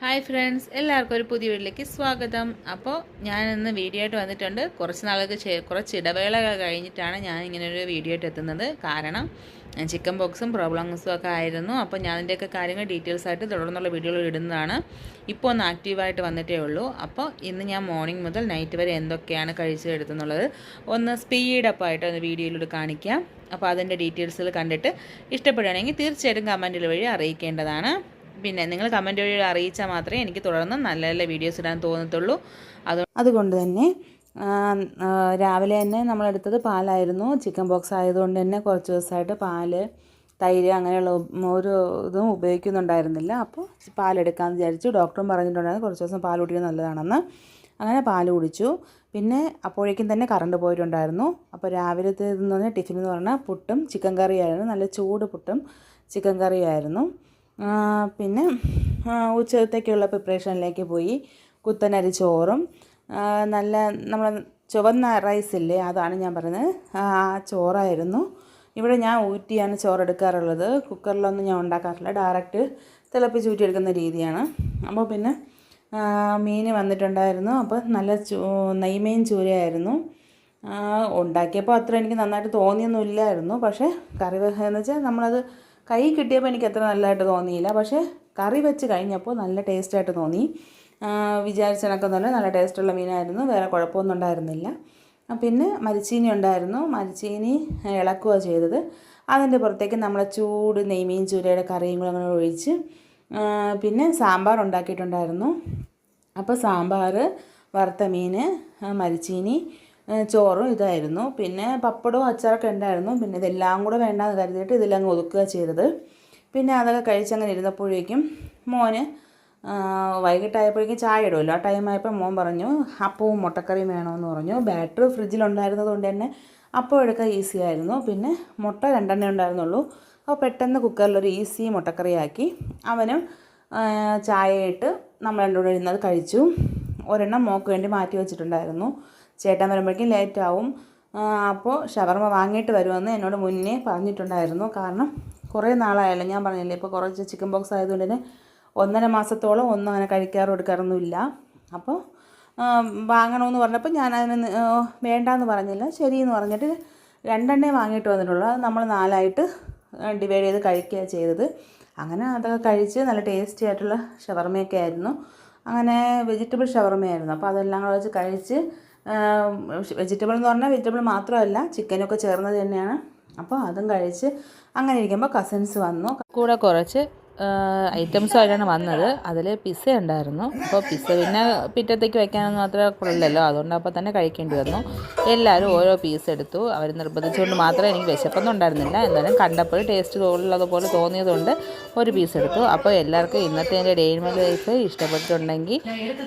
Hi friends, എല്ലാവർക്കും ഒരു പുതിയ വീട്ടിലേക്ക് സ്വാഗതം. അപ്പോൾ ഞാൻ ഇന്ന് വീഡിയോ ആയിട്ട് വന്നിട്ടുണ്ട്. കുറച്ച് നാൾക്ക് കുറച്ച് ഇടവേളകൾ കഴിഞ്ഞിട്ടാണ് ഞാൻ ഇങ്ങനെ ഒരു വീഡിയോ ആയിട്ട് എത്തുന്നത്. കാരണം ചിക്കൻ ബോക്സും പ്രോബ്ലംസും ഒക്കെ ആയിരുന്നു. അപ്പോൾ ഞാൻ അതിൻ്റെയൊക്കെ കാര്യങ്ങൾ ഡീറ്റെയിൽസ് ആയിട്ട് തുടർന്നുള്ള വീഡിയോകൾ ഇടുന്നതാണ്. ഇപ്പോൾ ഒന്ന് ആക്റ്റീവായിട്ട് വന്നിട്ടേ ഉള്ളൂ. അപ്പോൾ ഇന്ന് ഞാൻ മോർണിംഗ് മുതൽ നൈറ്റ് വരെ എന്തൊക്കെയാണ് കഴിച്ചെടുത്തുന്നുള്ളത് ഒന്ന് സ്പീഡപ്പായിട്ട് ഒന്ന് വീഡിയോയിലൂടെ കാണിക്കാം. അപ്പോൾ അതിൻ്റെ ഡീറ്റെയിൽസിൽ കണ്ടിട്ട് ഇഷ്ടപ്പെടുകയാണെങ്കിൽ തീർച്ചയായിട്ടും കമൻറ്റിൽ വഴി അറിയിക്കേണ്ടതാണ്. പിന്നെ നിങ്ങൾ കമൻറ്റ് വഴി അറിയിച്ചാൽ മാത്രമേ എനിക്ക് തുടർന്ന് നല്ല നല്ല വീഡിയോസ് ഇടാൻ തോന്നത്തുള്ളൂ. അതുകൊണ്ട് തന്നെ രാവിലെ തന്നെ നമ്മളെടുത്തത് പാലായിരുന്നു. ചിക്കൻ ബോക്സ് ആയതുകൊണ്ട് തന്നെ കുറച്ച് ദിവസമായിട്ട് പാല്, തൈര് അങ്ങനെയുള്ള ഒരു ഇതും ഉപയോഗിക്കുന്നുണ്ടായിരുന്നില്ല. അപ്പോൾ പാലെടുക്കാമെന്ന് വിചാരിച്ചു. ഡോക്ടറും പറഞ്ഞിട്ടുണ്ടായിരുന്നു കുറച്ച് ദിവസം പാൽ കുടിക്കുന്നത് നല്ലതാണെന്ന്. അങ്ങനെ പാൽ കുടിച്ചു. പിന്നെ അപ്പോഴേക്കും തന്നെ കറണ്ട് പോയിട്ടുണ്ടായിരുന്നു. അപ്പോൾ രാവിലത്തെ ഇതെന്ന് പറഞ്ഞാൽ ടിഫിൻ എന്ന് പറഞ്ഞാൽ പുട്ടും ചിക്കൻ കറിയായിരുന്നു. നല്ല ചൂട് പുട്ടും ചിക്കൻ കറിയായിരുന്നു. പിന്നെ ഉച്ചത്തേക്കുള്ള പ്രിപ്പറേഷനിലേക്ക് പോയി. കുത്തനരി ചോറും നല്ല നമ്മൾ ചുവന്ന റൈസില്ലേ, അതാണ് ഞാൻ പറയുന്നത്. ആ ചോറായിരുന്നു. ഇവിടെ ഞാൻ ഊറ്റിയാണ് ചോറെടുക്കാറുള്ളത്. കുക്കറിലൊന്നും ഞാൻ ഉണ്ടാക്കാറില്ല. ഡയറക്റ്റ് തിളപ്പിച്ച് ഊറ്റിയെടുക്കുന്ന രീതിയാണ്. അപ്പോൾ പിന്നെ മീൻ വന്നിട്ടുണ്ടായിരുന്നു. അപ്പോൾ നല്ല നെയ്മീൻ ചൂരയായിരുന്നു. ഉണ്ടാക്കിയപ്പോൾ അത്ര എനിക്ക് നന്നായിട്ട് തോന്നിയൊന്നുമില്ലായിരുന്നു. പക്ഷേ കറി എന്ന് വെച്ചാൽ നമ്മളത് കൈ കിട്ടിയപ്പോൾ എനിക്ക് അത്ര നല്ലതായിട്ട് തോന്നിയില്ല. പക്ഷേ കറി വെച്ച് കഴിഞ്ഞപ്പോൾ നല്ല ടേസ്റ്റായിട്ട് തോന്നി. വിചാരിച്ചണക്കൊന്നുമല്ല, നല്ല ടേസ്റ്റുള്ള മീനായിരുന്നു. വേറെ കുഴപ്പമൊന്നും ഉണ്ടായിരുന്നില്ല. പിന്നെ മരിച്ചീനി ഉണ്ടായിരുന്നു. മരിച്ചീനി ഇളക്കുകയാണ് ചെയ്തത്. അതിൻ്റെ പുറത്തേക്ക് നമ്മളെ ചൂട് നെയ്മീൻ ചൂരയുടെ കറിയും കൂടെ അങ്ങനെ ഒഴിച്ച് പിന്നെ സാമ്പാർ ഉണ്ടാക്കിയിട്ടുണ്ടായിരുന്നു. അപ്പോൾ സാമ്പാർ, വറുത്ത മീൻ, മരിച്ചീനി, ചോറും ഇതായിരുന്നു. പിന്നെ പപ്പടവും അച്ചാറൊക്കെ ഉണ്ടായിരുന്നു. പിന്നെ ഇതെല്ലാം കൂടെ വേണ്ടാന്ന് കരുതിയിട്ട് ഇതിലങ്ങ് ഒതുക്കുക ചെയ്തത്. പിന്നെ അതൊക്കെ കഴിച്ചങ്ങനെ ഇരുന്നപ്പോഴേക്കും മോന് വൈകിട്ടായപ്പോഴേക്കും ചായ ഇടുമല്ലോ, ആ ടൈമായപ്പോൾ മോൻ പറഞ്ഞു അപ്പവും മുട്ടക്കറിയും വേണമെന്ന് പറഞ്ഞു. ബാറ്ററി ഫ്രിഡ്ജിലുണ്ടായിരുന്നത് കൊണ്ട് തന്നെ അപ്പം എടുക്കാൻ ഈസി ആയിരുന്നു. പിന്നെ മുട്ട 2 ഉണ്ടായിരുന്നുള്ളൂ. അപ്പോൾ പെട്ടെന്ന് കുക്കറിലൊരു ഈസി മുട്ടക്കറിയാക്കി അവനും ചായ ഇട്ട് നമ്മൾ രണ്ടുകൂടെ ഇരുന്നത് കഴിച്ചു. ഒരെണ്ണം മോക്ക് വേണ്ടി മാറ്റി വെച്ചിട്ടുണ്ടായിരുന്നു. ചേട്ടൻ വരുമ്പോഴേക്കും ലേറ്റാവും. അപ്പോൾ ഷവർമ വാങ്ങിയിട്ട് വരുമെന്ന് എന്നോട് മുന്നേ പറഞ്ഞിട്ടുണ്ടായിരുന്നു. കാരണം കുറേ നാളായല്ലോ, ഞാൻ പറഞ്ഞില്ലേ, ഇപ്പോൾ കുറച്ച് ചിക്കൻ ബോക്സ് ആയതുകൊണ്ട് തന്നെ 1.5 മാസത്തോളം ഒന്നും അങ്ങനെ കഴിക്കാറും എടുക്കാറൊന്നുമില്ല. അപ്പോൾ വാങ്ങണമെന്ന് പറഞ്ഞപ്പോൾ ഞാൻ അതിന് വേണ്ടാന്ന് പറഞ്ഞില്ല. ശരിയെന്ന് പറഞ്ഞിട്ട് 2 വാങ്ങിയിട്ട് വന്നിട്ടുള്ളൂ. അത് നമ്മൾ 4ആയിട്ട് ഡിവൈഡ് ചെയ്ത് കഴിക്കുകയാണ് ചെയ്തത്. അങ്ങനെ അതൊക്കെ കഴിച്ച് നല്ല ടേസ്റ്റി ആയിട്ടുള്ള ഷവർമയൊക്കെ ആയിരുന്നു. അങ്ങനെ വെജിറ്റബിൾ ഷവർമയായിരുന്നു. അപ്പോൾ അതെല്ലാം കൂടെ വെച്ച് കഴിച്ച്, വെജിറ്റബിൾ എന്ന് പറഞ്ഞാൽ വെജിറ്റബിൾ മാത്രമല്ല ചിക്കനൊക്കെ ചേർന്നത് തന്നെയാണ്. അപ്പോൾ അതും കഴിച്ച് അങ്ങനെ ഇരിക്കുമ്പോൾ കസിൻസ് വന്നു. കൂടെ കുറച്ച് ഐറ്റംസായിട്ടാണ് വന്നത്. അതിൽ പിസ്സ ഉണ്ടായിരുന്നു. അപ്പോൾ പിസ്സ പിന്നെ പിറ്റത്തേക്ക് വയ്ക്കാനൊന്നും അത്ര കൊള്ളില്ലല്ലോ, അതുകൊണ്ട് അപ്പോൾ തന്നെ കഴിക്കേണ്ടി വന്നു. എല്ലാവരും ഓരോ പീസ് എടുത്തു. അവർ നിർബന്ധിച്ചുകൊണ്ട് മാത്രമേ എനിക്ക് വിശപ്പൊന്നും ഉണ്ടായിരുന്നില്ല. എന്നാലും കണ്ടപ്പോൾ ടേസ്റ്റ് ഉള്ളതുപോലെ തോന്നിയതുകൊണ്ട് ഒരു പീസ് എടുത്തു. അപ്പോൾ എല്ലാവർക്കും ഇന്നത്തെ എൻ്റെ ഡേ ഇൻ മൈ ലൈഫ് ഇഷ്ടപ്പെട്ടിട്ടുണ്ടെങ്കിൽ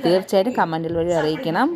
തീർച്ചയായിട്ടും കമൻറ്റിൽ വഴി അറിയിക്കണം.